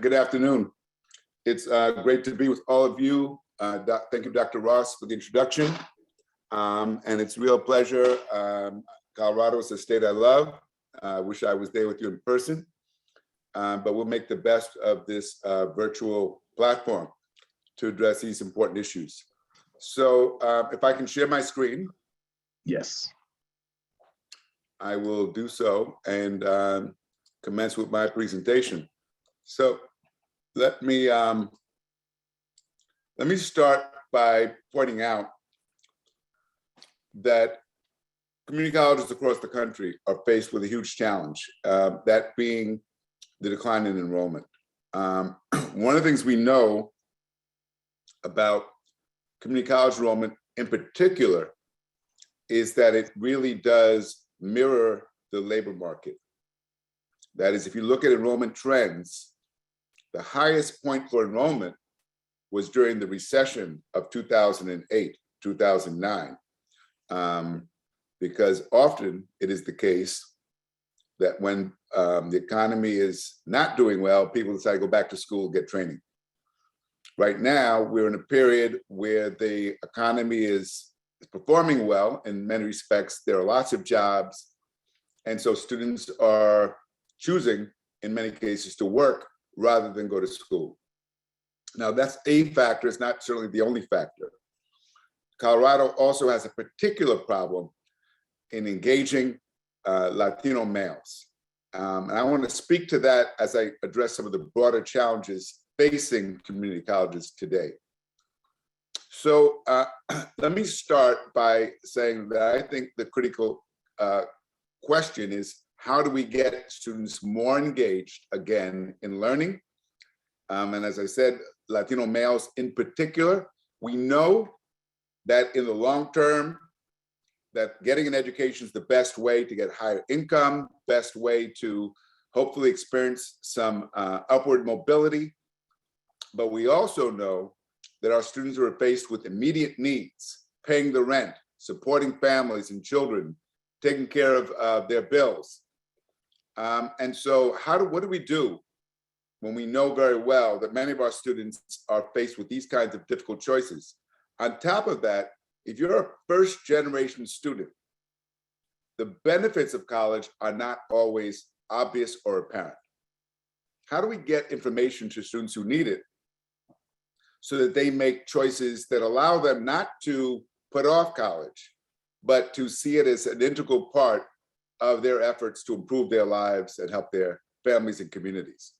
Good afternoon. It's great to be with all of you. Thank you, Dr. Ross, for the introduction. And it's a real pleasure. Colorado is a state I love. I wish I was there with you in person, but we'll make the best of this virtual platform to address these important issues. So if I can share my screen. Yes. I will do so and commence with my presentation. So let me start by pointing out that community colleges across the country are faced with a huge challenge, that being the decline in enrollment. One of the things we know about community college enrollment in particular is that it really does mirror the labor market. That is, if you look at enrollment trends, the highest point for enrollment was during the recession of 2008, 2009, because often it is the case that when the economy is not doing well, people decide to go back to school, get training. Right now, we're in a period where the economy is performing well in many respects. There are lots of jobs, and so students are choosing, in many cases, to work rather than go to school. Now, that's a factor. It's not certainly the only factor. Colorado also has a particular problem in engaging Latino males. And I want to speak to that as I address some of the broader challenges facing community colleges today. So let me start by saying that I think the critical question is, how do we get students more engaged again in learning? And as I said, Latino males in particular, we know that in the long term, that getting an education is the best way to get higher income, best way to hopefully experience some upward mobility. But we also know that our students are faced with immediate needs, paying the rent, supporting families and children, taking care of their bills. And so what do we do when we know very well that many of our students are faced with these kinds of difficult choices? On top of that, if you're a first generation student, the benefits of college are not always obvious or apparent. How do we get information to students who need it so that they make choices that allow them not to put off college, but to see it as an integral part of their efforts to improve their lives and help their families and communities?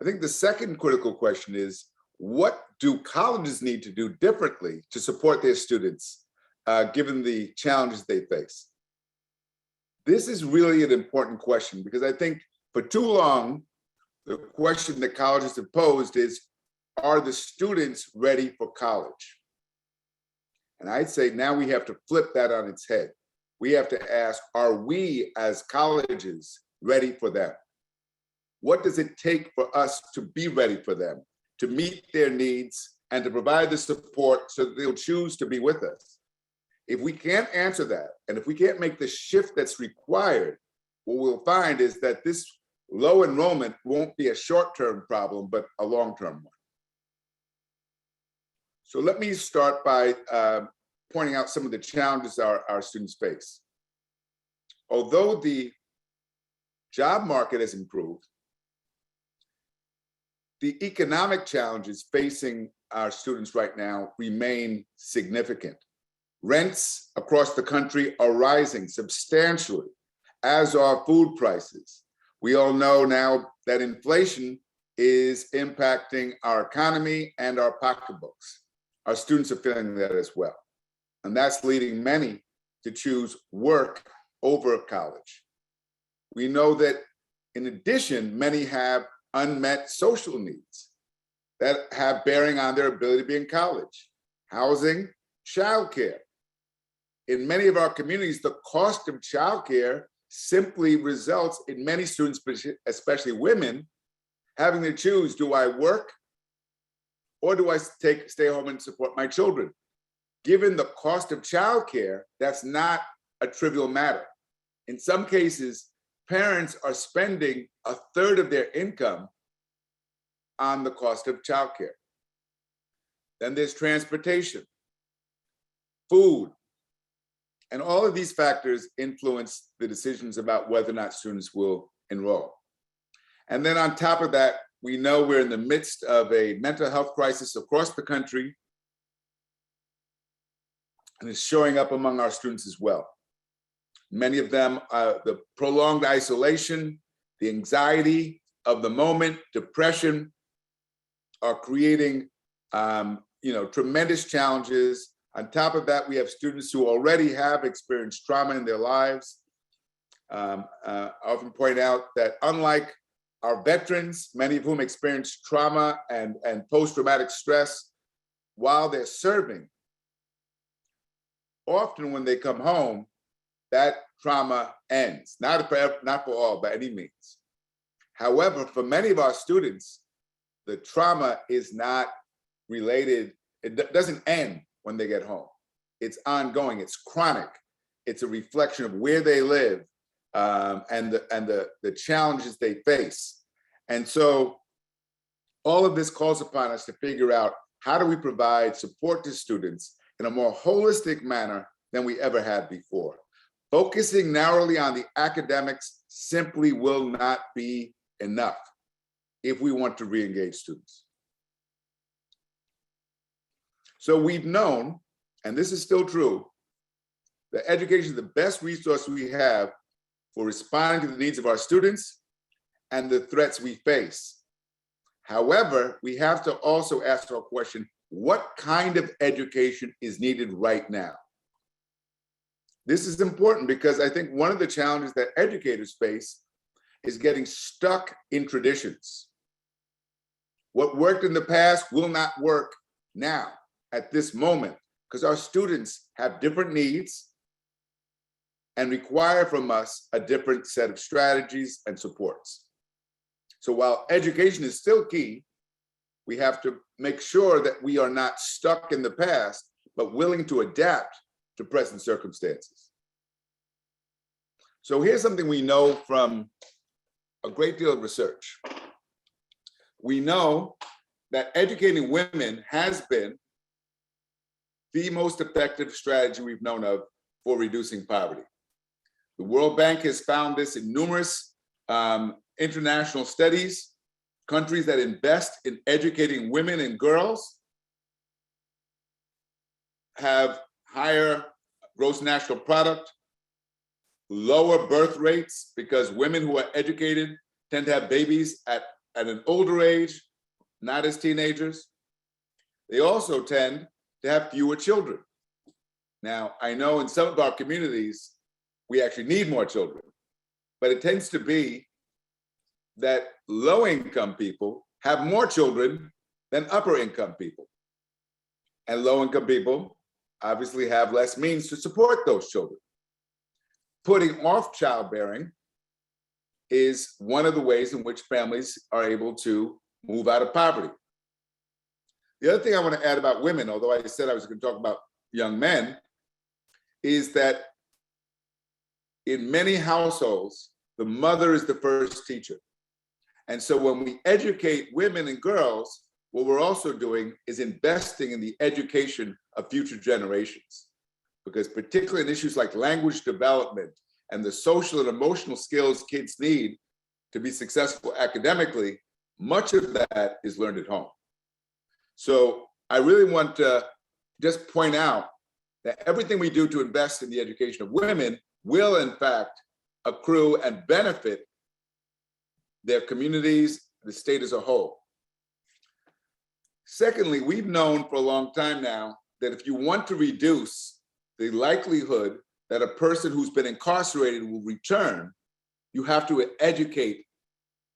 I think the second critical question is, what do colleges need to do differently to support their students, given the challenges they face? This is really an important question, because I think for too long, the question that colleges have posed is, are the students ready for college? And I'd say now we have to flip that on its head. We have to ask, are we as colleges ready for them? What does it take for us to be ready for them, to meet their needs and to provide the support so that they'll choose to be with us? If we can't answer that, and if we can't make the shift that's required, what we'll find is that this low enrollment won't be a short-term problem, but a long-term one. So let me start by pointing out some of the challenges our students face. Although the job market has improved, the economic challenges facing our students right now remain significant. Rents across the country are rising substantially, as are food prices. We all know now that inflation is impacting our economy and our pocketbooks. Our students are feeling that as well. And that's leading many to choose work over college. We know that in addition, many have unmet social needs that have bearing on their ability to be in college. Housing, childcare. In many of our communities, the cost of childcare simply results in many students, especially women, having to choose, do I work or do I stay home and support my children? Given the cost of childcare, that's not a trivial matter. In some cases, parents are spending a third of their income on the cost of childcare. Then there's transportation, food, and all of these factors influence the decisions about whether or not students will enroll. And then on top of that, we know we're in the midst of a mental health crisis across the country, and it's showing up among our students as well. Many of them, the prolonged isolation, the anxiety of the moment, depression, are creating tremendous challenges. On top of that, we have students who already have experienced trauma in their lives. I often point out that unlike our veterans, many of whom experienced trauma and post-traumatic stress while they're serving, often when they come home, that trauma ends, not for all, by any means. However, for many of our students, the trauma is not related, it doesn't end when they get home. It's ongoing, it's chronic. It's a reflection of where they live and the challenges they face. And so all of this calls upon us to figure out how do we provide support to students in a more holistic manner than we ever had before. Focusing narrowly on the academics simply will not be enough if we want to re-engage students. So we've known, and this is still true, that education is the best resource we have for responding to the needs of our students and the threats we face. However, we have to also ask our question, what kind of education is needed right now? This is important because I think one of the challenges that educators face is getting stuck in traditions. What worked in the past will not work now at this moment because our students have different needs and require from us a different set of strategies and supports. So while education is still key, we have to make sure that we are not stuck in the past, but willing to adapt to present circumstances. So here's something we know from a great deal of research. We know that educating women has been the most effective strategy we've known of for reducing poverty. The World Bank has found this in numerous international studies. Countries that invest in educating women and girls have higher gross national product, lower birth rates because women who are educated tend to have babies at an older age, not as teenagers. They also tend to have fewer children. Now, I know in some of our communities, we actually need more children, but it tends to be that low-income people have more children than upper-income people. And low-income people obviously have less means to support those children. Putting off childbearing is one of the ways in which families are able to move out of poverty. The other thing I want to add about women, although I said I was going to talk about young men, is that in many households, the mother is the first teacher. And so when we educate women and girls, what we're also doing is investing in the education of future generations. Because particularly in issues like language development and the social and emotional skills kids need to be successful academically, much of that is learned at home. So I really want to just point out that everything we do to invest in the education of women will in fact accrue and benefit their communities, the state as a whole. Secondly, we've known for a long time now that if you want to reduce the likelihood that a person who's been incarcerated will return, you have to educate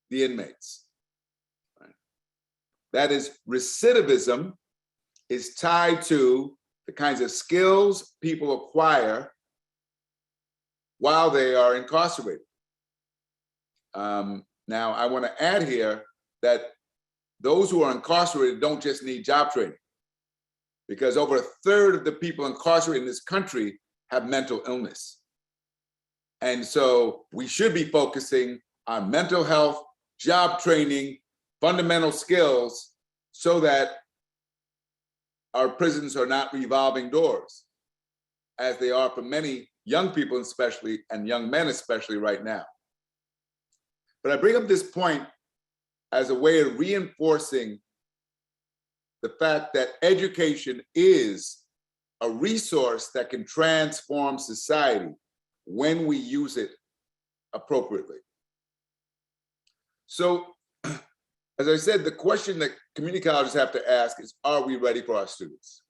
the inmates. Right? That is, recidivism is tied to the kinds of skills people acquire while they are incarcerated. Now, I want to add here that those who are incarcerated don't just need job training, because over a third of the people incarcerated in this country have mental illness. And so we should be focusing on mental health, job training, fundamental skills so that our prisons are not revolving doors, as they are for many young people especially, and young men especially right now. But I bring up this point as a way of reinforcing the fact that education is a resource that can transform society when we use it appropriately. So, as I said, the question that community colleges have to ask is, are we ready for our students?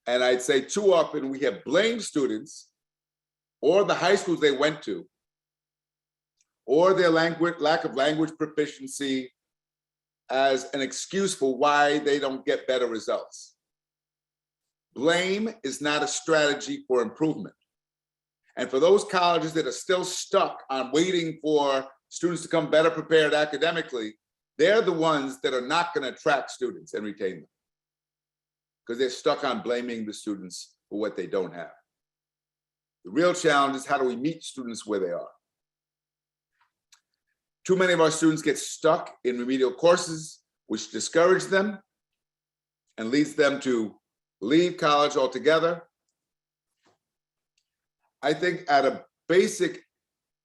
And I'd say too often we have blamed students or the high schools they went to, or their lack of language proficiency as an excuse for why they don't get better results. Blame is not a strategy for improvement. And for those colleges that are still stuck on waiting for students to come better prepared academically, they're the ones that are not going to attract students and retain them, because they're stuck on blaming the students for what they don't have. The real challenge is, how do we meet students where they are? Too many of our students get stuck in remedial courses, which discourage them and leads them to leave college altogether. I think at a basic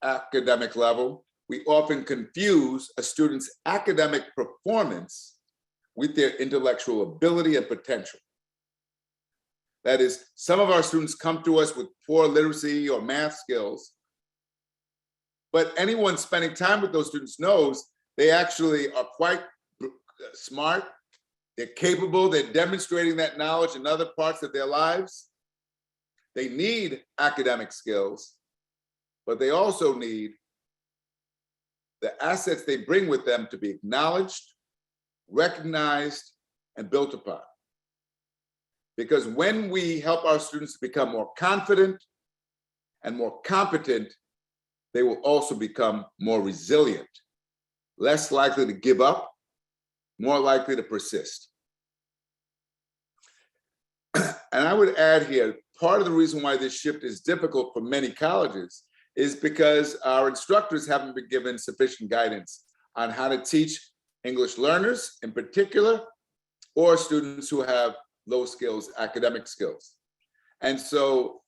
academic level, we often confuse a student's academic performance with their intellectual ability and potential. That is, some of our students come to us with poor literacy or math skills, but anyone spending time with those students knows they actually are quite smart, they're capable, they're demonstrating that knowledge in other parts of their lives. They need academic skills, but they also need the assets they bring with them to be acknowledged, recognized, and built upon. Because when we help our students become more confident and more competent, they will also become more resilient, less likely to give up, more likely to persist. And I would add here, part of the reason why this shift is difficult for many colleges is because our instructors haven't been given sufficient guidance on how to teach English learners in particular, or students who have low skills, academic skills. And so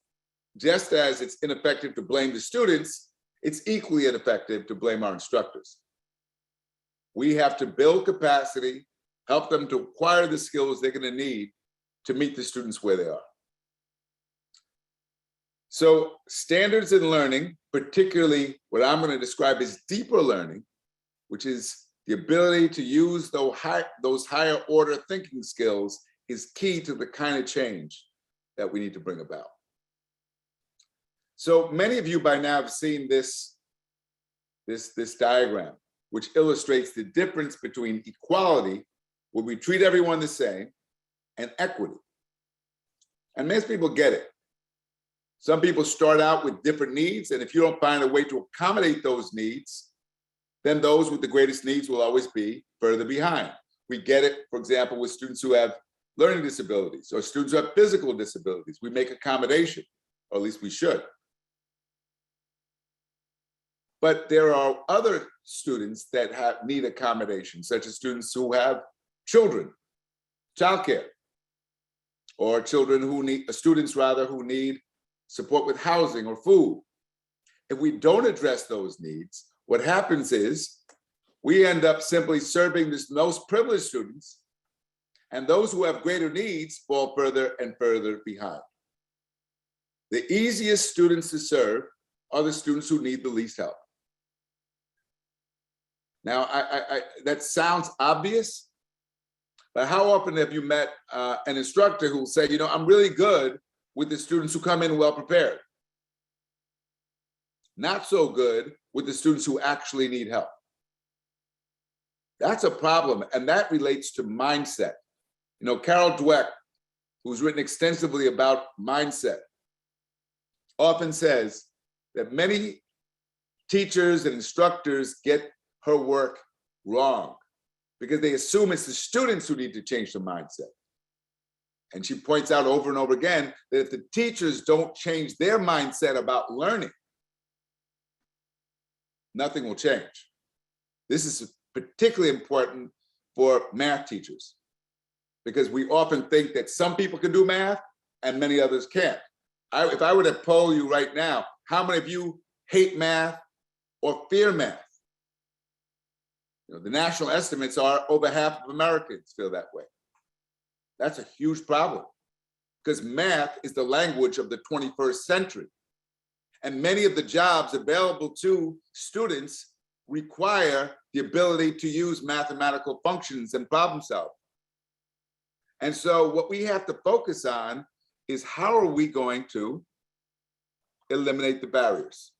just as it's ineffective to blame the students, it's equally ineffective to blame our instructors. We have to build capacity, help them to acquire the skills they're going to need to meet the students where they are. So standards in learning, particularly what I'm going to describe as deeper learning, which is the ability to use those higher order thinking skills, is key to the kind of change that we need to bring about. So many of you by now have seen this diagram, which illustrates the difference between equality, where we treat everyone the same, and equity. And most people get it. Some people start out with different needs, and if you don't find a way to accommodate those needs, then those with the greatest needs will always be further behind. We get it, for example, with students who have learning disabilities or students who have physical disabilities. We make accommodation, or at least we should. But there are other students that need accommodation, such as students who have children, childcare, or students who need support with housing or food. If we don't address those needs, what happens is we end up simply serving the most privileged students, and those who have greater needs fall further and further behind. The easiest students to serve are the students who need the least help. Now, that sounds obvious, but how often have you met an instructor who will say, you know, I'm really good with the students who come in well prepared. Not so good with the students who actually need help. That's a problem, and that relates to mindset. You know, Carol Dweck, who's written extensively about mindset, often says that many teachers and instructors get her work wrong because they assume it's the students who need to change their mindset. And she points out over and over again that if the teachers don't change their mindset about learning, nothing will change. This is particularly important for math teachers, because we often think that some people can do math and many others can't. If I were to poll you right now, how many of you hate math or fear math? You know, the national estimates are over half of Americans feel that way. That's a huge problem, because math is the language of the 21st century. And many of the jobs available to students require the ability to use mathematical functions and problem solve. And so what we have to focus on is, how are we going to eliminate the barriers?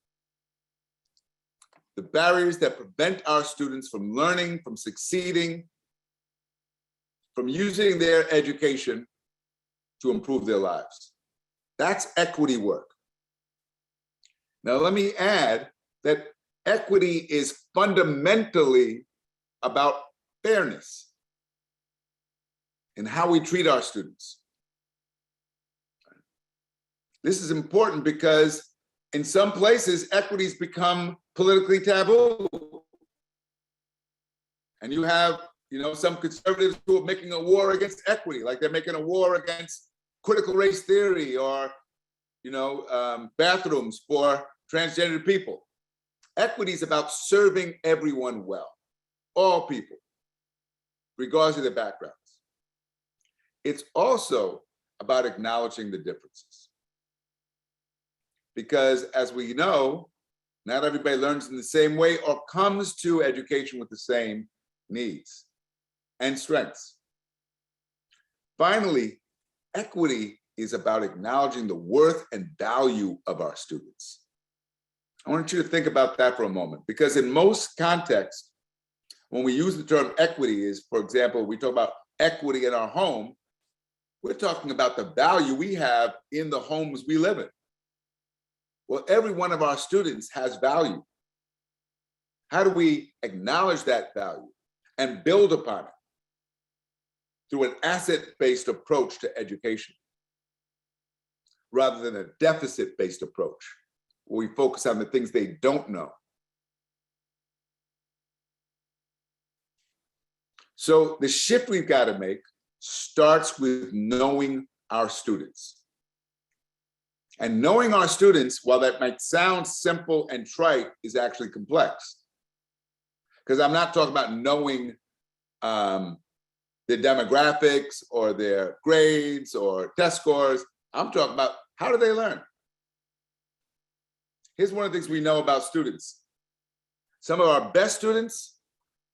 The barriers that prevent our students from learning, from succeeding, from using their education to improve their lives. That's equity work. Now, let me add that equity is fundamentally about fairness in how we treat our students. This is important because in some places, equity's become politically taboo. And you have, some conservatives who are making a war against equity, like they're making a war against critical race theory or, bathrooms for transgender people. Equity is about serving everyone well, all people, regardless of their backgrounds. It's also about acknowledging the differences. Because as we know, not everybody learns in the same way or comes to education with the same needs and strengths. Finally, equity is about acknowledging the worth and value of our students. I want you to think about that for a moment, because in most contexts, when we use the term equity is, for example, we talk about equity in our home, we're talking about the value we have in the homes we live in. Well, every one of our students has value. How do we acknowledge that value and build upon it through an asset-based approach to education, rather than a deficit-based approach, where we focus on the things they don't know? So the shift we've got to make starts with knowing our students. And knowing our students, while that might sound simple and trite, is actually complex. Because I'm not talking about knowing their demographics or their grades or test scores. I'm talking about, how do they learn? Here's one of the things we know about students. Some of our best students,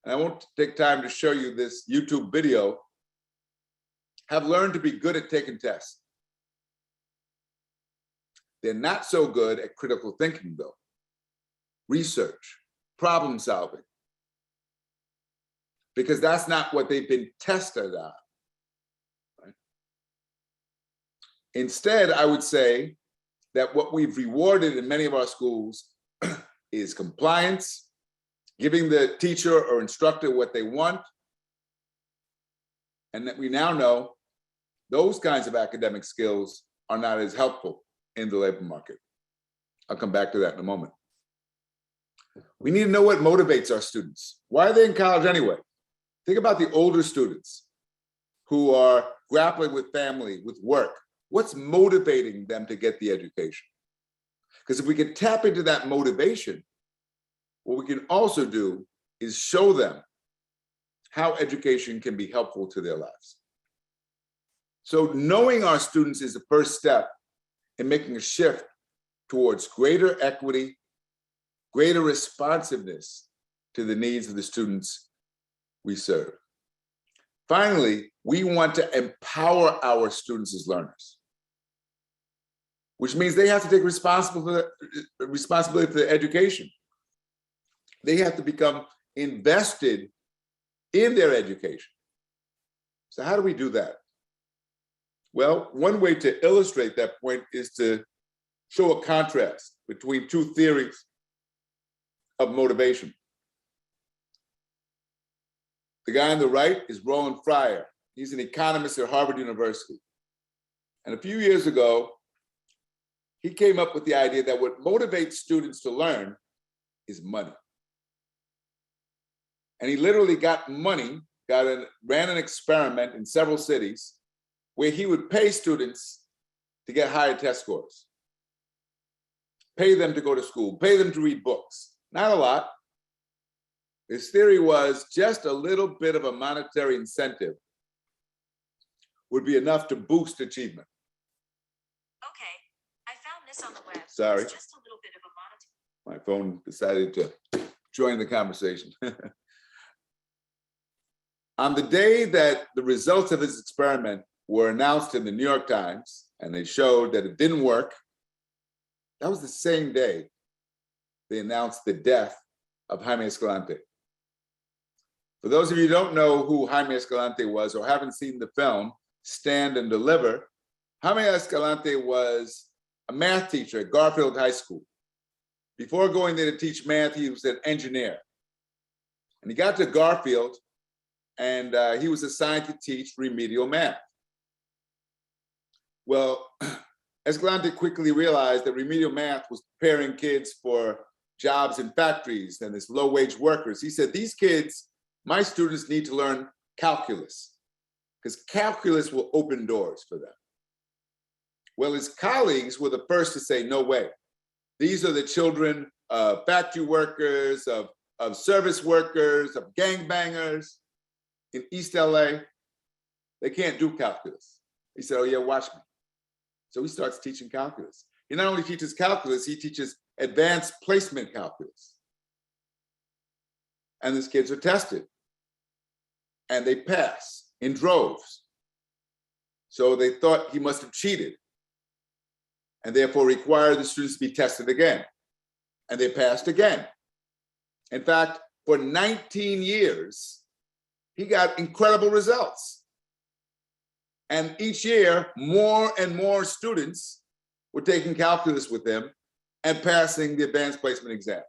and I won't take time to show you this YouTube video, have learned to be good at taking tests. They're not so good at critical thinking, though. Research, problem solving, because that's not what they've been tested on. Right? Instead, I would say that what we've rewarded in many of our schools is compliance, giving the teacher or instructor what they want, and that we now know those kinds of academic skills are not as helpful in the labor market. I'll come back to that in a moment. We need to know what motivates our students. Why are they in college anyway? Think about the older students who are grappling with family, with work. What's motivating them to get the education? Because if we can tap into that motivation, what we can also do is show them how education can be helpful to their lives. So knowing our students is the first step in making a shift towards greater equity, greater responsiveness to the needs of the students we serve. Finally, we want to empower our students as learners, which means they have to take responsibility for their education. They have to become invested in their education. So how do we do that? Well, one way to illustrate that point is to show a contrast between two theories of motivation. The guy on the right is Roland Fryer. He's an economist at Harvard University. And a few years ago, he came up with the idea that what motivates students to learn is money. And he literally got money, ran an experiment in several cities where he would pay students to get higher test scores, pay them to go to school, pay them to read books. Not a lot. His theory was just a little bit of a monetary incentive would be enough to boost achievement. Okay, I found this on the web. Sorry. It's just a little bit of a monetary. My phone decided to join the conversation. On the day that the results of his experiment were announced in the New York Times, and they showed that it didn't work, that was the same day they announced the death of Jaime Escalante. For those of you who don't know who Jaime Escalante was or haven't seen the film, Stand and Deliver, Jaime Escalante was a math teacher at Garfield High School. Before going there to teach math, he was an engineer. And he got to Garfield, and he was assigned to teach remedial math. Well, Escalante quickly realized that remedial math was preparing kids for jobs in factories and as low-wage workers. He said, these kids, my students, need to learn calculus, because calculus will open doors for them. Well, his colleagues were the first to say, no way. These are the children of factory workers, of service workers, of gangbangers in East LA. They can't do calculus. He said, oh yeah, watch me. So he starts teaching calculus. He not only teaches calculus, he teaches advanced placement calculus. And these kids are tested. And they pass in droves. So they thought he must have cheated, and therefore required the students to be tested again. And they passed again. In fact, for 19 years, he got incredible results. And each year, more and more students were taking calculus with him and passing the advanced placement exam.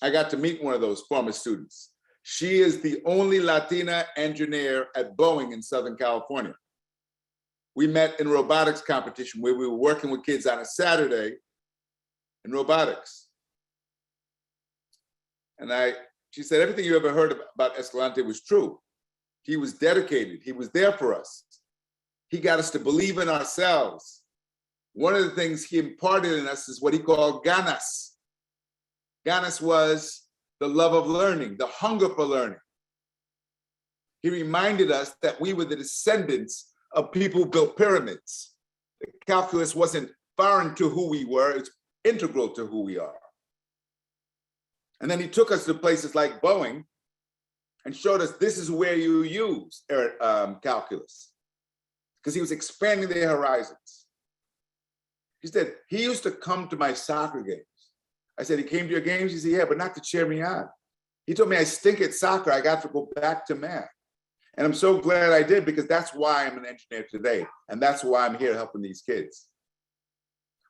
I got to meet one of those former students. She is the only Latina engineer at Boeing in Southern California. We met in a robotics competition where we were working with kids on a Saturday in robotics. And she said, everything you ever heard about Escalante was true. He was dedicated. He was there for us. He got us to believe in ourselves. One of the things he imparted in us is what he called ganas. Ganas was the love of learning, the hunger for learning. He reminded us that we were the descendants of people who built pyramids. The calculus wasn't foreign to who we were, it's integral to who we are. And then he took us to places like Boeing and showed us this is where you use calculus, because he was expanding their horizons. He said, he used to come to my soccer games. I said, he came to your games? He said, yeah, but not to cheer me on. He told me I stink at soccer, I got to go back to math. And I'm so glad I did, because that's why I'm an engineer today. And that's why I'm here helping these kids.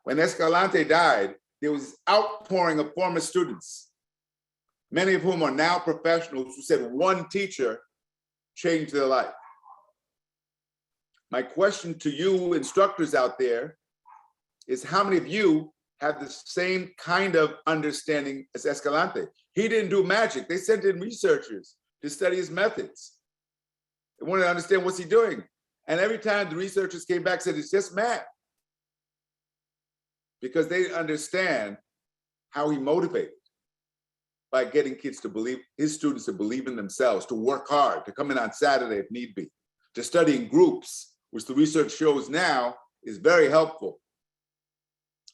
When Escalante died, there was this outpouring of former students, many of whom are now professionals, who said one teacher changed their life. My question to you instructors out there is, how many of you have the same kind of understanding as Escalante? He didn't do magic. They sent in researchers to study his methods. They wanted to understand what's he doing. And every time the researchers came back and said, it's just math. Because they understand how he motivated by getting kids to believe, his students to believe in themselves, to work hard, to come in on Saturday if need be, to study in groups, which the research shows now is very helpful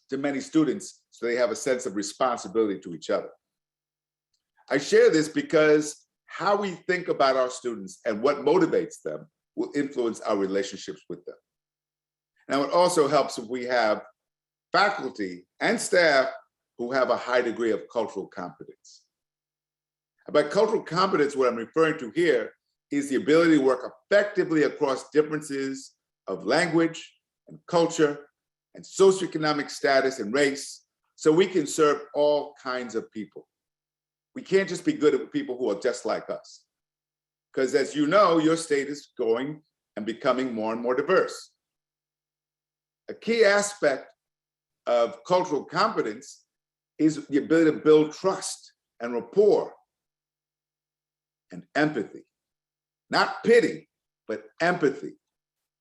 to many students, so they have a sense of responsibility to each other. I share this because how we think about our students and what motivates them will influence our relationships with them. Now, it also helps if we have faculty and staff who have a high degree of cultural competence. By cultural competence, what I'm referring to here is the ability to work effectively across differences of language and culture and socioeconomic status and race, so we can serve all kinds of people. We can't just be good at people who are just like us, because as you know, your state is going and becoming more and more diverse. A key aspect of cultural competence is the ability to build trust and rapport and empathy. Not pity, but empathy.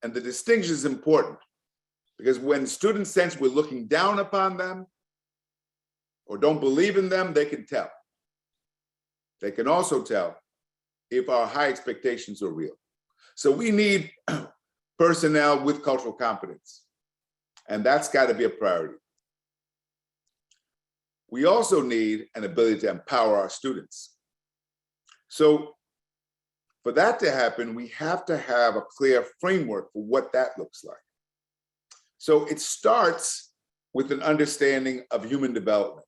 And the distinction is important because when students sense we're looking down upon them or don't believe in them, they can tell. They can also tell if our high expectations are real. So we need personnel with cultural competence, and that's got to be a priority. We also need an ability to empower our students. So for that to happen, we have to have a clear framework for what that looks like. So it starts with an understanding of human development.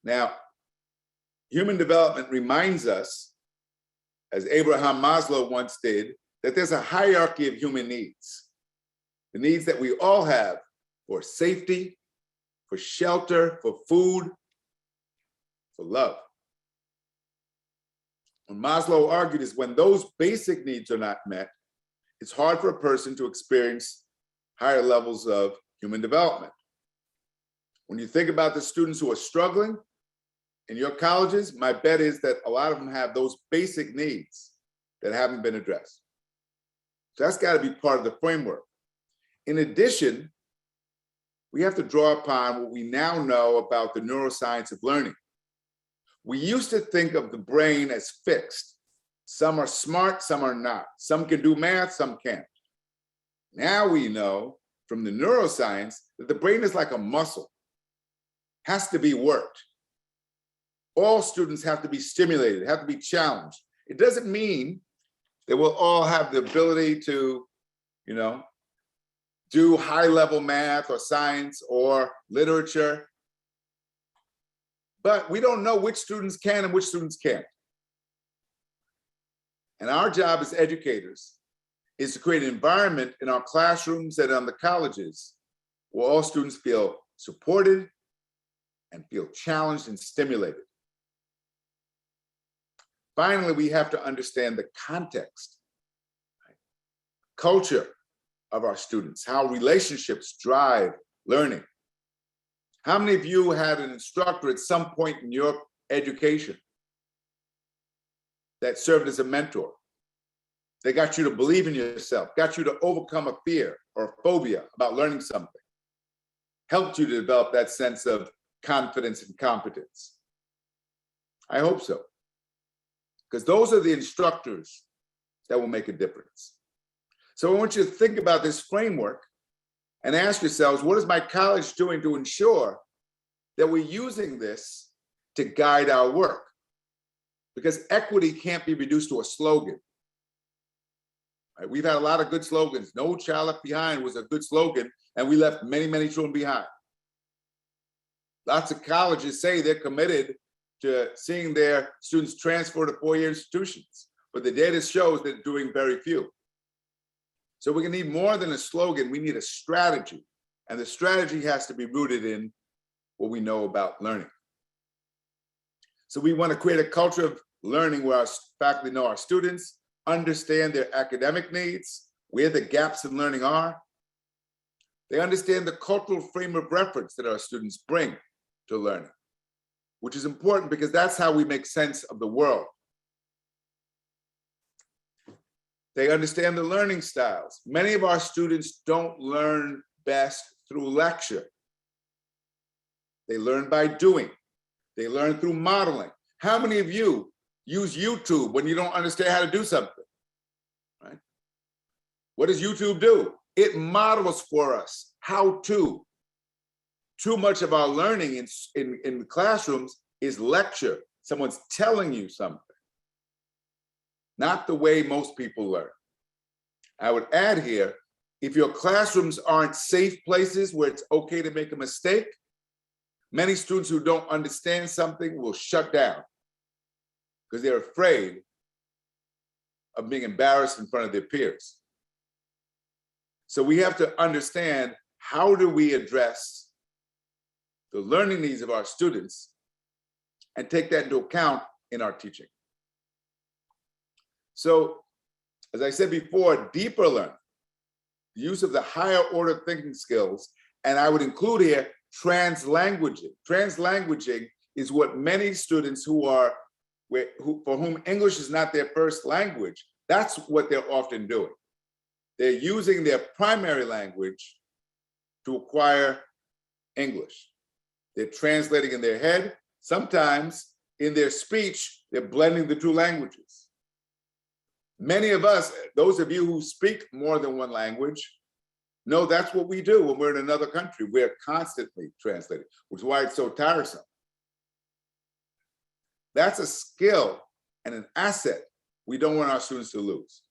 Now, human development reminds us, as Abraham Maslow once did, that there's a hierarchy of human needs. The needs that we all have for safety, for shelter, for food, for love. What Maslow argued is when those basic needs are not met, it's hard for a person to experience higher levels of human development. When you think about the students who are struggling in your colleges, my bet is that a lot of them have those basic needs that haven't been addressed. So that's got to be part of the framework. In addition, we have to draw upon what we now know about the neuroscience of learning. We used to think of the brain as fixed. Some are smart, some are not. Some can do math, some can't. Now we know from the neuroscience that the brain is like a muscle, has to be worked. All students have to be stimulated, have to be challenged. It doesn't mean that we'll all have the ability to, do high-level math or science or literature. But we don't know which students can and which students can't. And our job as educators is to create an environment in our classrooms and on the colleges where all students feel supported and feel challenged and stimulated. Finally, we have to understand the context, right? Culture of our students, how relationships drive learning. How many of you had an instructor at some point in your education that served as a mentor? They got you to believe in yourself, got you to overcome a fear or a phobia about learning something, helped you to develop that sense of confidence and competence. I hope so, because those are the instructors that will make a difference. So I want you to think about this framework and ask yourselves, what is my college doing to ensure that we're using this to guide our work? Because equity can't be reduced to a slogan. Right? We've had a lot of good slogans. No Child Left Behind was a good slogan, and we left many, many children behind. Lots of colleges say they're committed to seeing their students transfer to four-year institutions, but the data shows that they're doing very few. So we're gonna need more than a slogan, we need a strategy. And the strategy has to be rooted in what we know about learning. So we wanna create a culture of learning where our faculty know our students, understand their academic needs, where the gaps in learning are. They understand the cultural frame of reference that our students bring to learning, which is important because that's how we make sense of the world. They understand the learning styles. Many of our students don't learn best through lecture. They learn by doing. They learn through modeling. How many of you use YouTube when you don't understand how to do something? Right? What does YouTube do? It models for us how to. Too much of our learning in classrooms is lecture. Someone's telling you something. Not the way most people learn. I would add here, if your classrooms aren't safe places where it's okay to make a mistake, many students who don't understand something will shut down because they're afraid of being embarrassed in front of their peers. So we have to understand, how do we address the learning needs of our students and take that into account in our teaching? So, as I said before, deeper learning, the use of the higher order thinking skills, and I would include here translanguaging. Translanguaging is what many students who are for whom English is not their first language, that's what they're often doing. They're using their primary language to acquire English. They're translating in their head. Sometimes in their speech, they're blending the two languages. Many of us, those of you who speak more than one language, know that's what we do when we're in another country. We're constantly translating, which is why it's so tiresome. That's a skill and an asset we don't want our students to lose.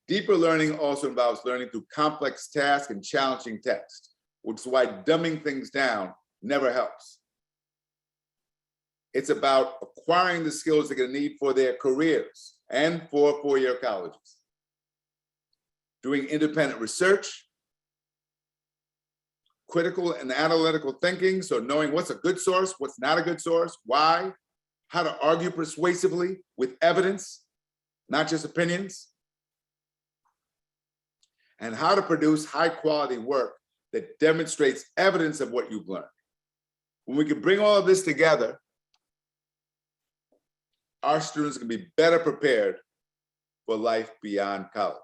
Deeper learning also involves learning through complex tasks and challenging text, which is why dumbing things down never helps. It's about acquiring the skills they're going to need for their careers and for four-year colleges. Doing independent research, critical and analytical thinking, so knowing what's a good source, what's not a good source, why, how to argue persuasively with evidence, not just opinions, and how to produce high-quality work that demonstrates evidence of what you've learned. When we can bring all of this together, our students can be better prepared for life beyond college.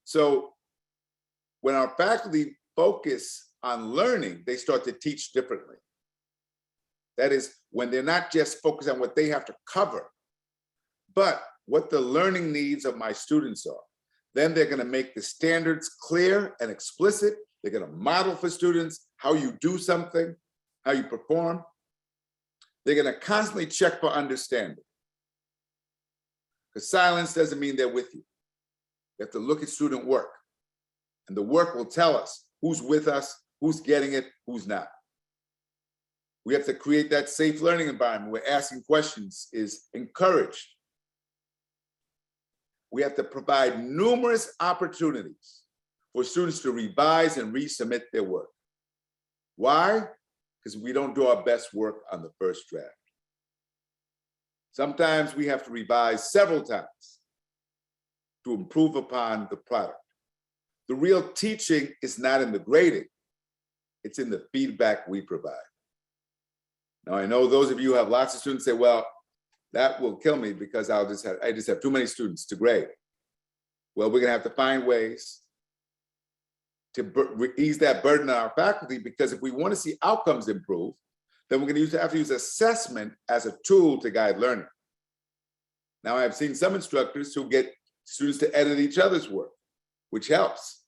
So when our faculty focus on learning, they start to teach differently. That is, when they're not just focused on what they have to cover, but what the learning needs of my students are. Then they're going to make the standards clear and explicit. They're going to model for students how you do something, how you perform. They're going to constantly check for understanding. Because silence doesn't mean they're with you. You have to look at student work. And the work will tell us who's with us, who's getting it, who's not. We have to create that safe learning environment where asking questions is encouraged. We have to provide numerous opportunities for students to revise and resubmit their work. Why? Because we don't do our best work on the first draft. Sometimes we have to revise several times to improve upon the product. The real teaching is not in the grading, it's in the feedback we provide. Now, I know those of you who have lots of students say, well, that will kill me because I just have too many students to grade. Well, we're gonna have to find ways to ease that burden on our faculty, because if we want to see outcomes improve, then we're going to have to use assessment as a tool to guide learning. Now, I've seen some instructors who get students to edit each other's work, which helps.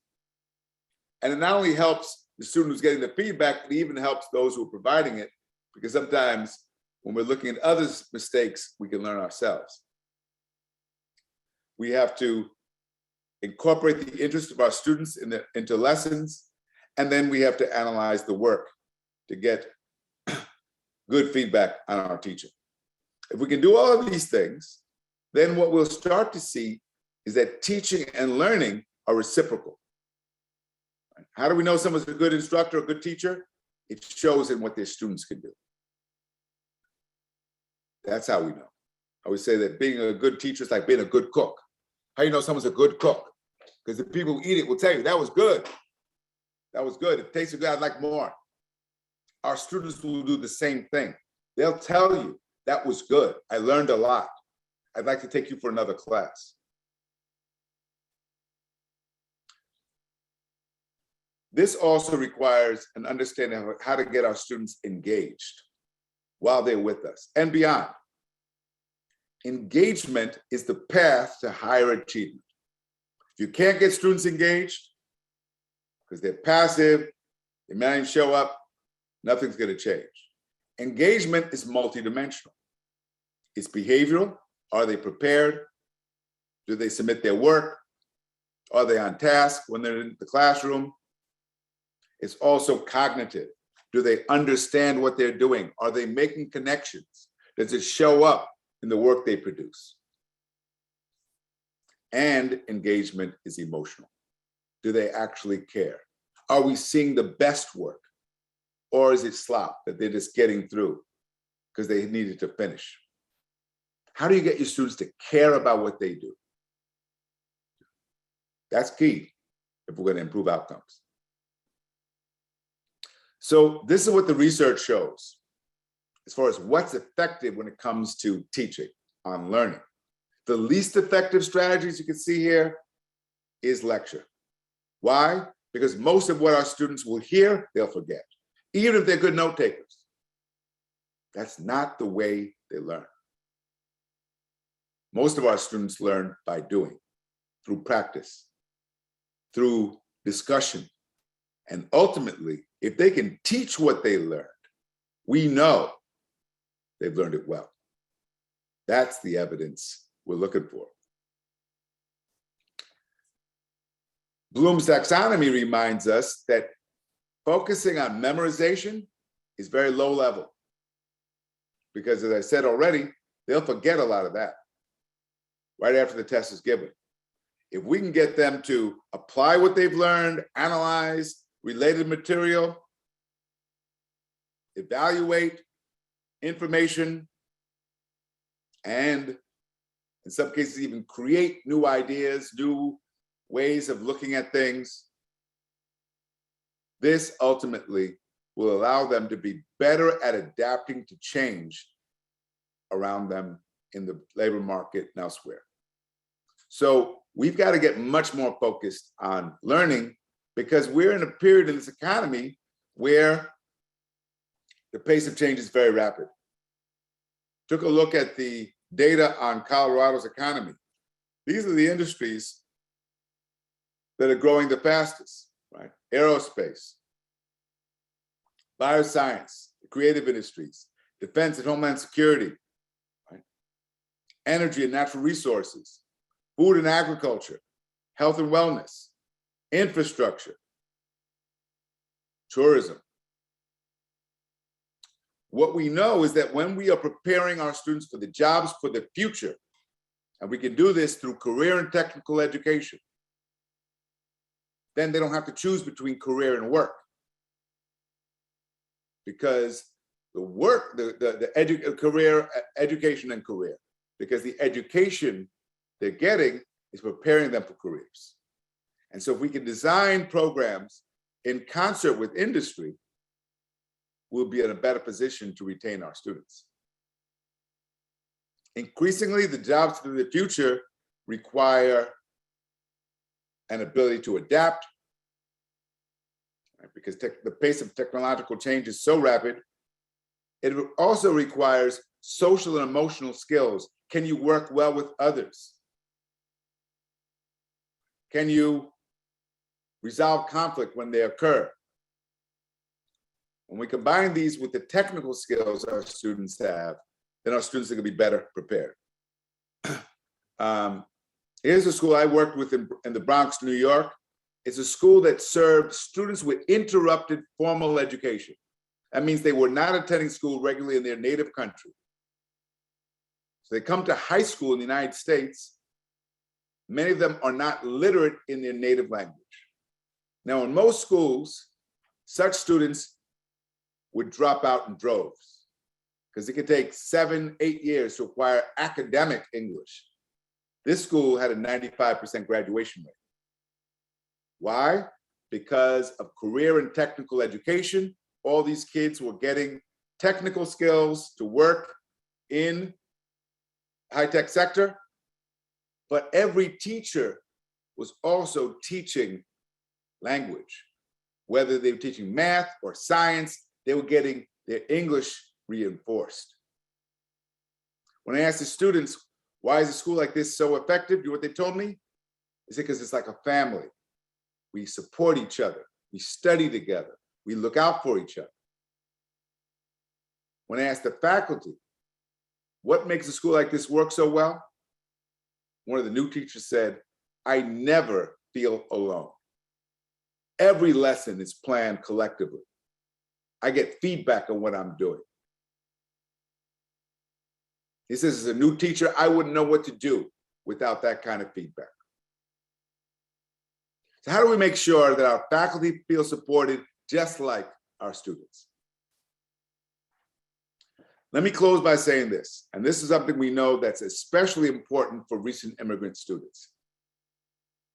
And it not only helps the student who's getting the feedback, it even helps those who are providing it, because sometimes when we're looking at others' mistakes, we can learn ourselves. We have to incorporate the interest of our students into lessons, and then we have to analyze the work to get good feedback on our teaching. If we can do all of these things, then what we'll start to see is that teaching and learning are reciprocal. How do we know someone's a good instructor, a good teacher? It shows in what their students can do. That's how we know. I would say that being a good teacher is like being a good cook. How do you know someone's a good cook? Because the people who eat it will tell you, that was good. That was good. It tasted good. I'd like more. Our students will do the same thing. They'll tell you, that was good. I learned a lot. I'd like to take you for another class. This also requires an understanding of how to get our students engaged while they're with us and beyond. Engagement is the path to higher achievement. If you can't get students engaged because they're passive, they may not even show up, nothing's going to change. Engagement is multidimensional. It's behavioral. Are they prepared? Do they submit their work? Are they on task when they're in the classroom? It's also cognitive. Do they understand what they're doing? Are they making connections? Does it show up in the work they produce? And engagement is emotional. Do they actually care? Are we seeing the best work? Or is it slop that they're just getting through because they needed to finish? How do you get your students to care about what they do? That's key if we're going to improve outcomes. So this is what the research shows. as far as what's effective when it comes to teaching on learning. The least effective strategies you can see here is lecture. Why? Because most of what our students will hear, they'll forget, even if they're good note takers. That's not the way they learn. Most of our students learn by doing, through practice, through discussion. And ultimately, if they can teach what they learned, we know they've learned it well. That's the evidence we're looking for. Bloom's taxonomy reminds us that focusing on memorization is very low level, because as I said already, they'll forget a lot of that right after the test is given. If we can get them to apply what they've learned, analyze related material, evaluate information, and in some cases even create new ideas, new ways of looking at things, this ultimately will allow them to be better at adapting to change around them in the labor market and elsewhere. So we've got to get much more focused on learning, because we're in a period in this economy where the pace of change is very rapid. Took a look at the data on Colorado's economy. These are the industries that are growing the fastest, right? Aerospace, bioscience, the creative industries, defense and homeland security, right? Energy and natural resources, food and agriculture, health and wellness, infrastructure, tourism. What we know is that when we are preparing our students for the jobs for the future, and we can do this through career and technical education, then they don't have to choose between career and work. Because education and career, because the education they're getting is preparing them for careers. And so if we can design programs in concert with industry, we'll be in a better position to retain our students. Increasingly, the jobs of the future require an ability to adapt, right? Because the pace of technological change is so rapid. It also requires social and emotional skills. Can you work well with others? Can you resolve conflict when they occur? When we combine these with the technical skills our students have, then our students are going to be better prepared. Here's a school I worked with in the Bronx, New York. It's a school that served students with interrupted formal education. That means they were not attending school regularly in their native country. So they come to high school in the United States. Many of them are not literate in their native language. Now, in most schools, such students would drop out in droves, because it could take 7, 8 years to acquire academic English. This school had a 95% graduation rate. Why? Because of career and technical education. All these kids were getting technical skills to work in high-tech sector, but every teacher was also teaching language. Whether they were teaching math or science, they were getting their English reinforced. When I asked the students, why is a school like this so effective? You know what they told me? They said, because it's like a family. We support each other. We study together. We look out for each other. When I asked the faculty, what makes a school like this work so well? One of the new teachers said, I never feel alone. Every lesson is planned collectively. I get feedback on what I'm doing. He says, as a new teacher, I wouldn't know what to do without that kind of feedback. So how do we make sure that our faculty feel supported just like our students? Let me close by saying this, and this is something we know that's especially important for recent immigrant students.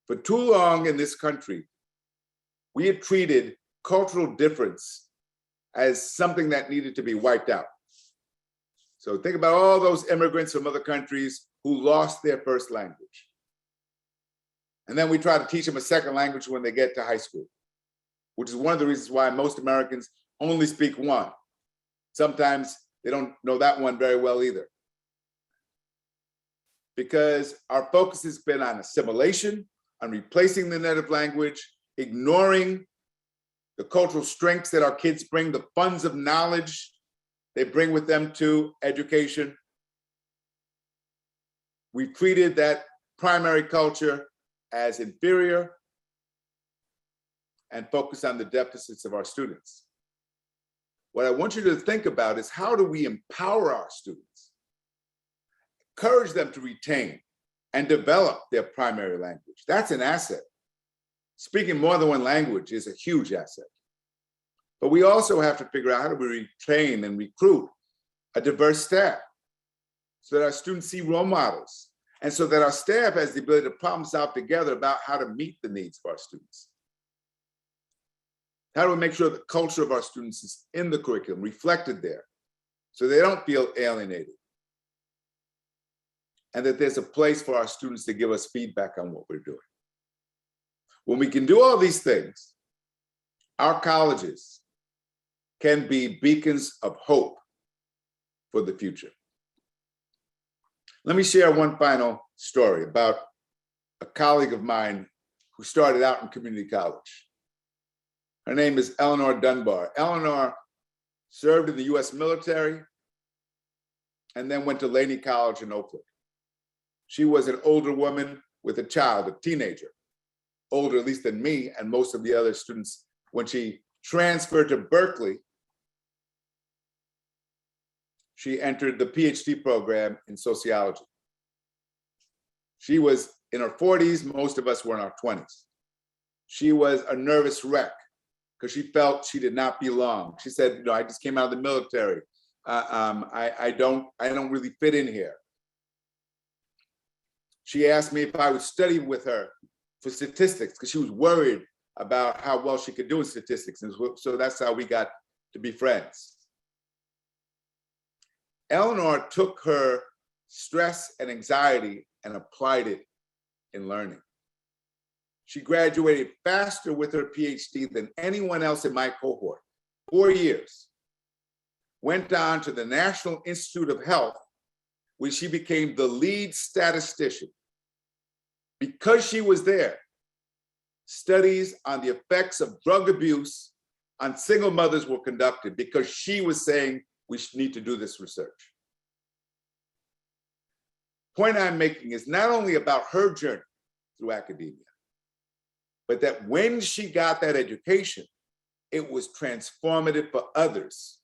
For too long in this country, we had treated cultural difference as something that needed to be wiped out. So think about all those immigrants from other countries who lost their first language. And then we try to teach them a second language when they get to high school, which is one of the reasons why most Americans only speak one. Sometimes they don't know that one very well either. Because our focus has been on assimilation, on replacing the native language, ignoring the cultural strengths that our kids bring, the funds of knowledge they bring with them to education. We've treated that primary culture as inferior and focus on the deficits of our students. What I want you to think about is, how do we empower our students, encourage them to retain and develop their primary language? That's an asset. Speaking more than one language is a huge asset. But we also have to figure out, how do we retrain and recruit a diverse staff so that our students see role models, and so that our staff has the ability to problem solve together about how to meet the needs of our students. How do we make sure the culture of our students is in the curriculum, reflected there, so they don't feel alienated, and that there's a place for our students to give us feedback on what we're doing? When we can do all these things, our colleges can be beacons of hope for the future. Let me share one final story about a colleague of mine who started out in community college. Her name is Eleanor Dunbar. Eleanor served in the US military and then went to Laney College in Oakland. She was an older woman with a child, a teenager, older at least than me and most of the other students. When she transferred to Berkeley, she entered the PhD program in sociology. She was in her 40s, most of us were in our 20s. She was a nervous wreck because she felt she did not belong. She said, I just came out of the military. I don't really fit in here. She asked me if I would study with her for statistics, because she was worried about how well she could do in statistics. And so that's how we got to be friends. Eleanor took her stress and anxiety and applied it in learning. She graduated faster with her PhD than anyone else in my cohort, 4 years. Went on to the National Institute of Health, where she became the lead statistician. Because she was there, studies on the effects of drug abuse on single mothers were conducted, because she was saying we need to do this research. Point I'm making is not only about her journey through academia, but that when she got that education, it was transformative for others.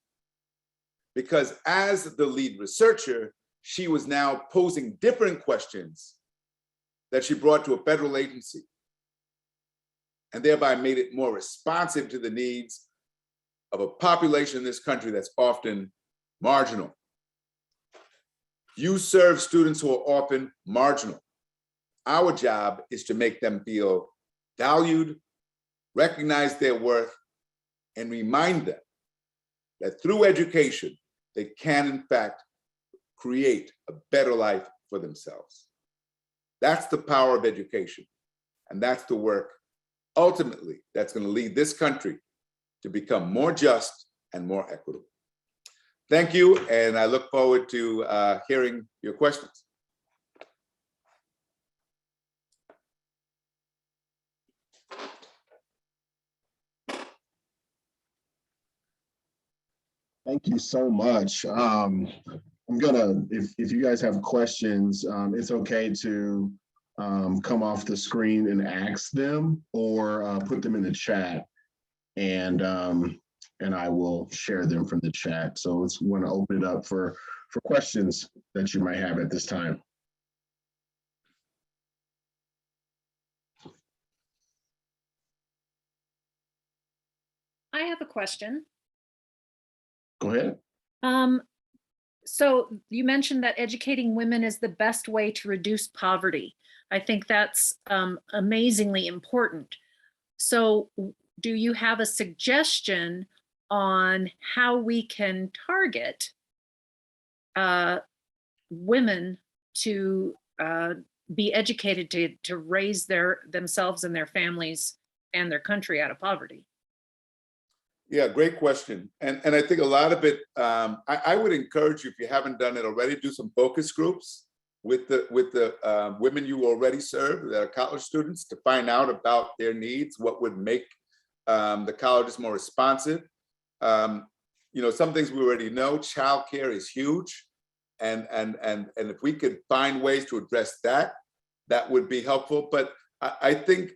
Because as the lead researcher, she was now posing different questions that she brought to a federal agency, and thereby made it more responsive to the needs of a population in this country that's often marginal. You serve students who are often marginal. Our job is to make them feel valued, recognize their worth, and remind them that through education, they can, in fact, create a better life for themselves. That's the power of education. And that's the work, ultimately, that's going to lead this country to become more just and more equitable. Thank you, and I look forward to hearing your questions. Thank you so much. I'm gonna, if you guys have questions, it's okay to come off the screen and ask them, or put them in the chat, and I will share them from the chat. So let's want to open it up for questions that you might have at this time. I have a question. Go ahead. So you mentioned that educating women is the best way to reduce poverty. I think that's amazingly important. So do you have a suggestion on how we can target women to be educated to raise themselves and their families and their country out of poverty? Yeah, great question. And I think a lot of it, I would encourage you, if you haven't done it already, do some focus groups with the women you already serve that are college students to find out about their needs, what would make the colleges more responsive. You know, some things we already know, childcare is huge. And if we could find ways to address that, that would be helpful. But I think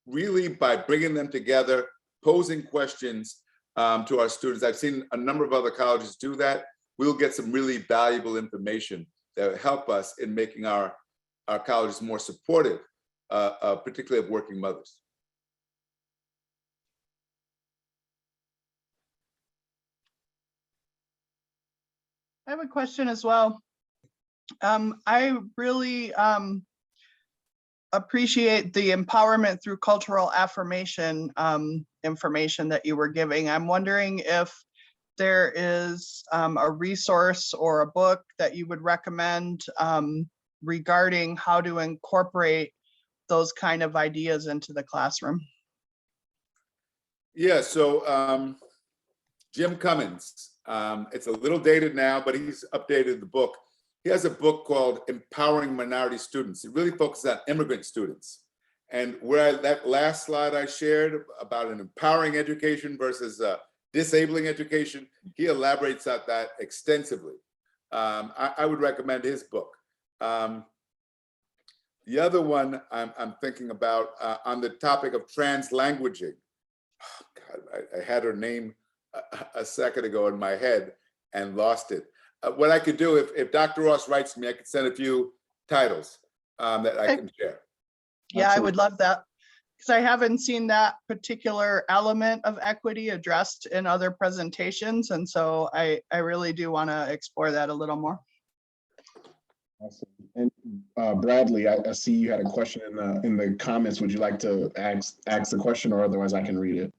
really by bringing them together, posing questions to our students, I've seen a number of other colleges do that. We'll get some really valuable information that will help us in making our colleges more supportive, particularly of working mothers. I have a question as well. I really appreciate the empowerment through cultural affirmation information that you were giving. I'm wondering if there is a resource or a book that you would recommend regarding how to incorporate those kind of ideas into the classroom. Yeah, so Jim Cummins, it's a little dated now, but he's updated the book. He has a book called Empowering Minority Students. It really focuses on immigrant students. And that last slide I shared about an empowering education versus disabling education, he elaborates on that extensively. I would recommend his book. The other one I'm thinking about on the topic of translanguaging. Oh God, I had her name a second ago in my head and lost it. What I could do, if Dr. Ross writes to me, I could send a few titles that I can share. Yeah, I would love that, because I haven't seen that particular element of equity addressed in other presentations. And so I really do want to explore that a little more. Awesome. And Bradley, I see you had a question in the comments. Would you like to ask the question, or otherwise I can read it?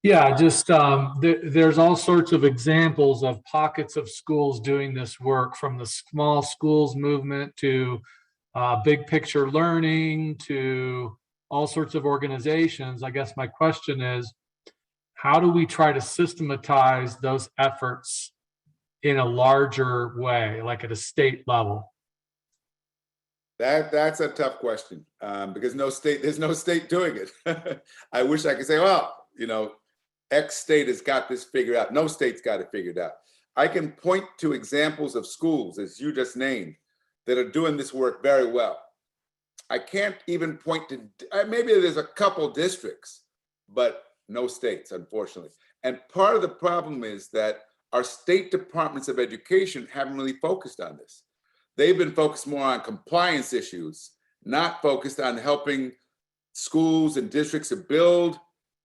Yeah, just there's all sorts of examples of pockets of schools doing this work, from the small schools movement to big picture learning to all sorts of organizations. I guess my question is, how do we try to systematize those efforts in a larger way, like at a state level? That's a tough question because there's no state doing it. I wish I could say, well, you know, X state has got this figured out. No state's got it figured out. I can point to examples of schools, as you just named, that are doing this work very well. I can't even point to, maybe there's a couple districts, but no states, unfortunately. And part of the problem is that our state departments of education haven't really focused on this. They've been focused more on compliance issues, not focused on helping schools and districts to build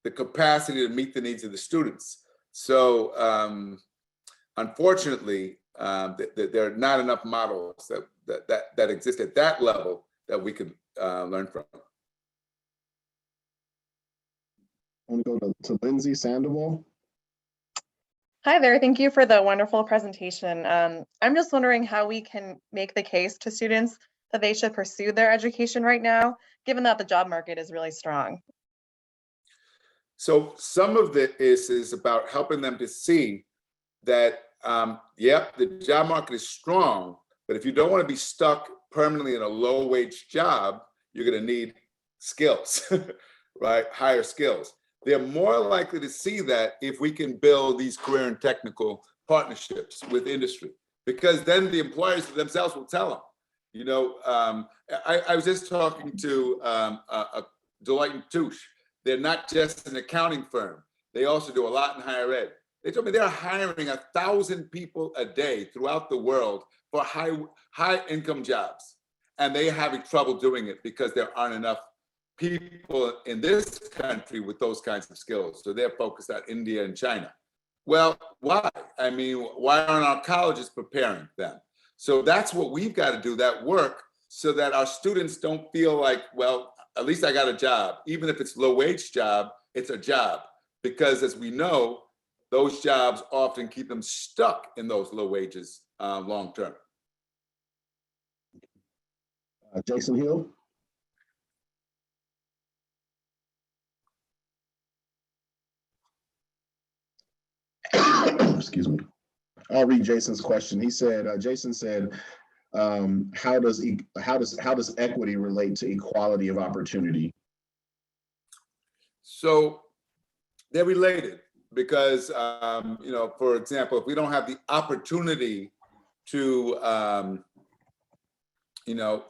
the capacity to meet the needs of the students. So unfortunately, there are not enough models that exist at that level that we could learn from. I want to go to Lindsay Sandoval. Hi there, thank you for the wonderful presentation. I'm just wondering how we can make the case to students that they should pursue their education right now, given that the job market is really strong. So some of this is about helping them to see that, yep, the job market is strong, but if you don't want to be stuck permanently in a low wage job, you're going to need skills, right? Higher skills. They're more likely to see that if we can build these career and technical partnerships with industry, because then the employers themselves will tell them. You know, I was just talking to Deloitte & Touche. They're not just an accounting firm. They also do a lot in higher ed. They told me they're hiring 1,000 people a day throughout the world for high income jobs. And they're having trouble doing it because there aren't enough people in this country with those kinds of skills. So they're focused on India and China. Well, why? I mean, why aren't our colleges preparing them? So that's what we've got to do, that work, so that our students don't feel like, well, at least I got a job. Even if it's low wage job, it's a job. because as we know, those jobs often keep them stuck in those low wages long term. Jason Hill. Excuse me. I'll read Jason's question. He said, Jason said, how does equity relate to equality of opportunity? So they're related because, for example, if we don't have the opportunity to,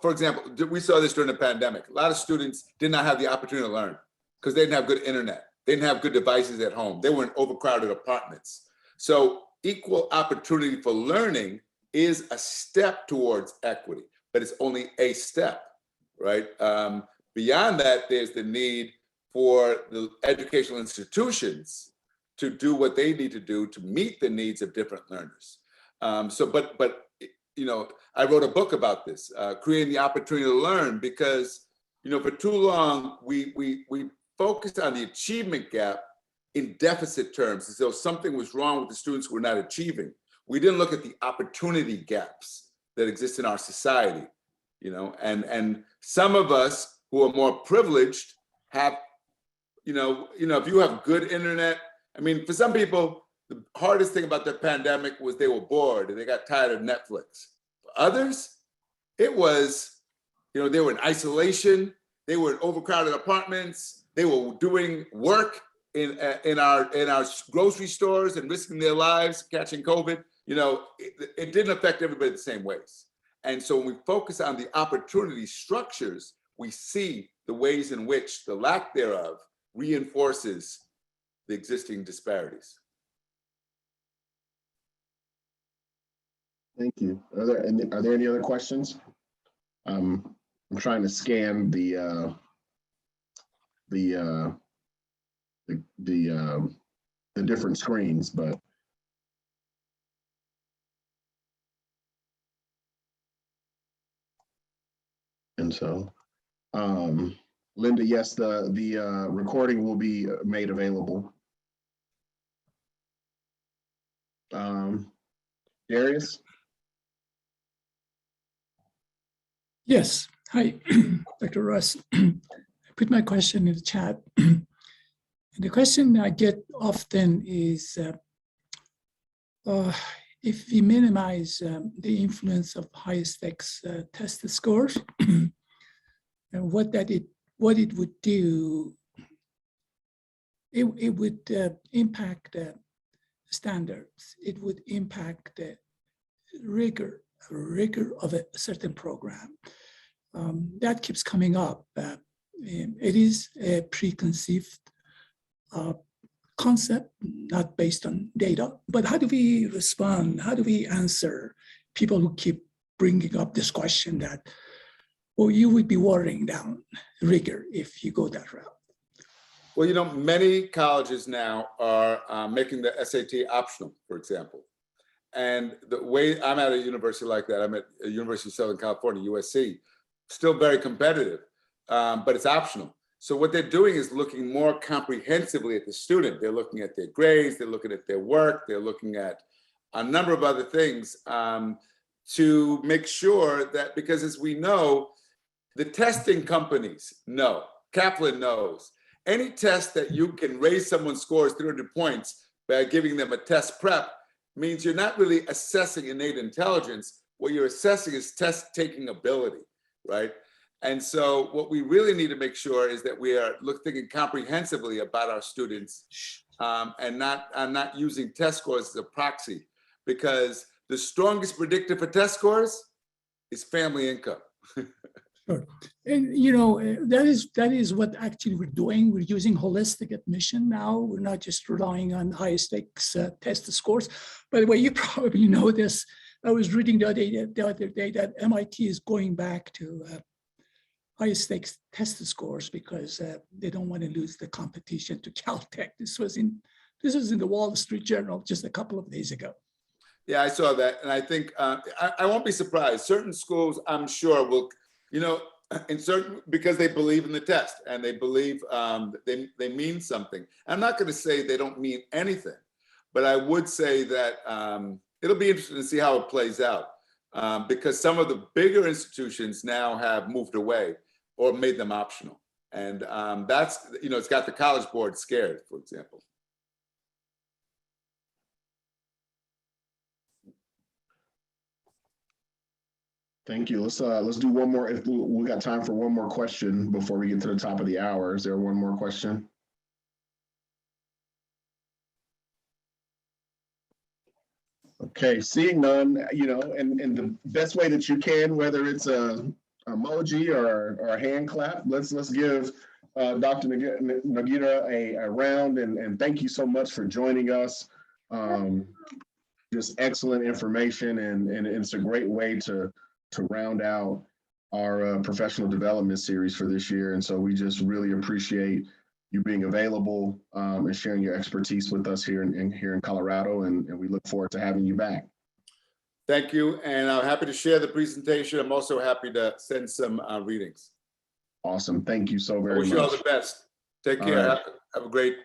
for example, we saw this during the pandemic. A lot of students did not have the opportunity to learn because they didn't have good internet. They didn't have good devices at home. They were in overcrowded apartments. So equal opportunity for learning is a step towards equity, but it's only a step, right? Beyond that, there's the need for the educational institutions to do what they need to do to meet the needs of different learners. I wrote a book about this, creating the opportunity to learn, because, for too long, we focused on the achievement gap in deficit terms, as though something was wrong with the students who were not achieving. We didn't look at the opportunity gaps that exist in our society, and some of us who are more privileged have, if you have good internet, for some people, the hardest thing about the pandemic was they were bored and they got tired of Netflix. For others, it was, they were in isolation, they were in overcrowded apartments, they were doing work in our grocery stores and risking their lives catching COVID. It didn't affect everybody the same ways. And so when we focus on the opportunity structures, we see the ways in which the lack thereof reinforces the existing disparities. Thank you. Are there any other questions? I'm trying to scan the different screens, but and so Linda, yes, the recording will be made available. Darius? Yes. Hi, Dr. Russ. I put my question in the chat. And the question I get often is, if we minimize the influence of high stakes test scores, and what it would do, it would impact standards. It would impact the rigor of a certain program. That keeps coming up. It is a preconceived concept, not based on data. But how do we respond? How do we answer people who keep bringing up this question that, well, you would be watering down rigor if you go that route? Well, many colleges now are making the SAT optional, for example. And the way I'm at a university like that, I'm at the University of Southern California, USC, still very competitive, but it's optional. So what they're doing is looking more comprehensively at the student. They're looking at their grades, they're looking at their work, they're looking at a number of other things to make sure that, because as we know, the testing companies know, Kaplan knows, any test that you can raise someone's scores 300 points by giving them a test prep means you're not really assessing innate intelligence. What you're assessing is test-taking ability, right? And so what we really need to make sure is that we are thinking comprehensively about our students and not using test scores as a proxy, because the strongest predictor for test scores is family income. Sure. And that is what actually we're doing. We're using holistic admission now. We're not just relying on high stakes test scores. By the way, you probably know this. I was reading the other day that MIT is going back to high stakes test scores because they don't want to lose the competition to Caltech. This was in the Wall Street Journal just a couple of days ago. Yeah, I saw that, and I think I won't be surprised. Certain schools, I'm sure, will. in certain, because they believe in the test and they believe they mean something. I'm not going to say they don't mean anything, but I would say that it'll be interesting to see how it plays out because some of the bigger institutions now have moved away or made them optional. And that's, you know, it's got the College Board scared, for example. Thank you. Let's do one more. If we got time for one more question before we get to the top of the hour. Is there one more question? Okay, seeing none, you know, and the best way that you can, whether it's a emoji or a hand clap, let's give Dr. Noguera a round and thank you so much for joining us. Just excellent information and it's a great way to round out our professional development series for this year. And so we just really appreciate you being available and sharing your expertise with us here in Colorado. And we look forward to having you back. Thank you. And I'm happy to share the presentation. I'm also happy to send some readings. Awesome. Thank you so very much. I wish you all the best. Take care. All right. Have a great